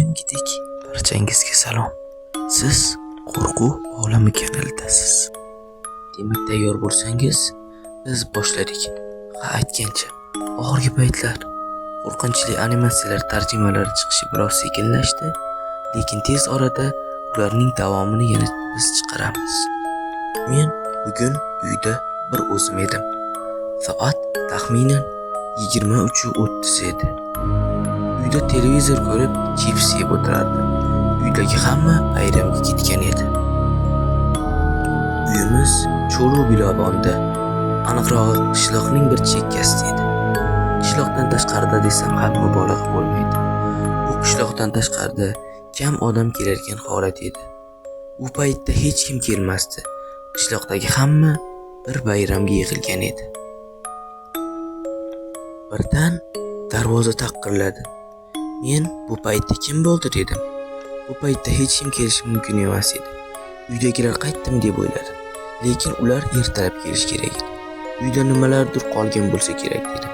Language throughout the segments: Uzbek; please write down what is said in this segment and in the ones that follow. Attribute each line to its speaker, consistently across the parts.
Speaker 1: doimgidek barchangizga salom. Siz qo'rquv olami kanalidasiz. Demak, tayyor bo'lsangiz, biz boshladik. Aytgancha, oxirgi paytlar qo'rqinchli animatsiyalar tarjimalari chiqishi biroz sekinlashdi, lekin tez orada ularning davomini yana biz chiqaramiz. Men bugun uyda bir o'zim edim. Soat taxminan 23:30 edi. Uyda televizor ko'rib, chips yeb o'tirardim. Uydagi hamma bayramga ketgan edi. Uyimiz Cho'lu Bilobonda, aniqrog'i qishloqning bir chekkasida edi. Qishloqdan tashqarida desam ham mubolag'a bo'lmaydi. Bu qishloqdan tashqarida kam odam kelayotgan holat edi. U paytda hech kim kelmasdi. Qishloqdagi hamma bir bayramga yig'ilgan edi. Birdan darvoza taqilladi. Men bu paytda kim bo'ldi dedim. Bu paytda hech kim kelishi mumkin emas edi. Uydagilar qaytdim deb o'yladim. Lekin ular ertalab kelish kerak edi. Uyda nimalardir qolgan bo'lsa kerak dedim.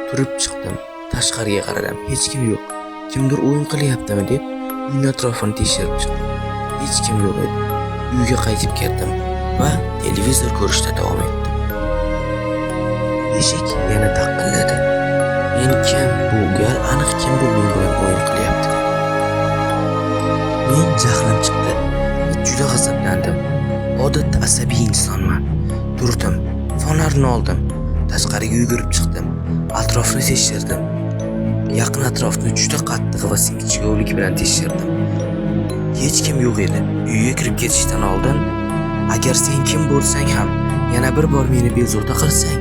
Speaker 1: Turib chiqdim. Tashqariga qaradim. Hech kim yo'q. Kimdir o'yin qilyaptimi deb uyning atrofini tekshirib chiqdim. Hech kim yo'q edi. Uyga qaytib keldim va televizor ko'rishda davom etdim. Eshik yana taqilladi. Men kim bu gal aniq kimdir men bilan o'yin qilyapti. Men jahlim chiqdi. Juda g'azablandim. Odatda asabiy insonman. Turdim, fonarni oldim, tashqariga yugurib chiqdim, atrofni tekshirdim. Yaqin atrofni juda qattiq va sinchkovlik bilan tekshirdim. Hech kim yo'q edi. Uyga kirib ketishdan oldin, agar sen kim bo'lsang ham yana bir bor meni bezovta qilsang,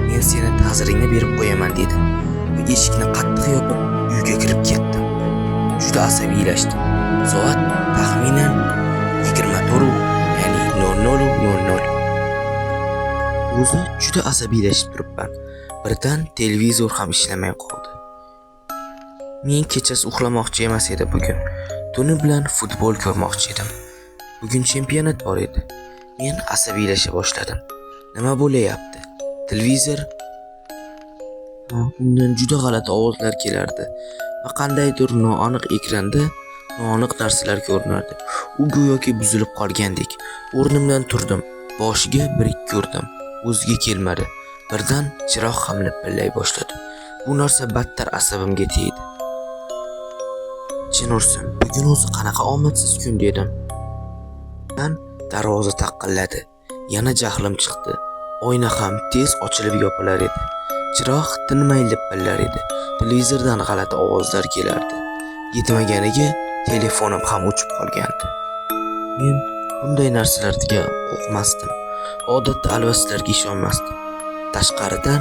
Speaker 1: men seni ta'ziringni berib qo'yaman dedim. Va eshikni qattiq yopib, uyga kirib ketdim. Juda asabiylashdim. Soat taxminan 24, ya'ni 00:00. O'zi juda asabiylashib turibman. Birdan televizor ham ishlamay qoldi. Men kechasi uxlamoqchi emas edi bugun. Tuni bilan futbol ko'rmoqchi edim. Bugun chempionat bor edi. Men asabiylasha boshladim. Nima bo'layapti? Televizor undan juda g'alati ovozlar kelardi va qandaydir noaniq ekranda noaniq narsalar ko'rinardi. U go'yoki buzilib qolgandek. O'rnimdan turdim. Boshiga bir-ikki ko'rdim. O'ziga kelmadi. Birdan chiroq ham lipillay boshladi. Bu narsa battar asabimga tegdi. Chin ursin, bugun o'zi qanaqa omadsiz kun dedim. Darvoza taqilladi. Yana jahlim chiqdi. Oyna ham tez ochilib yopilar edi. Chiroq tinmay lipillar edi. Televizordan g'alati ovozlar kelardi. Yetmaganiga telefonim ham o'chib qolgandi. Men bunday narsalarga qo'rqmasdim. Odatda alvaslarga ishonmasdim. Tashqaridan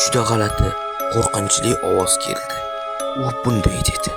Speaker 1: juda g'alati, qo'rqinchli ovoz keldi. U bunday dedi.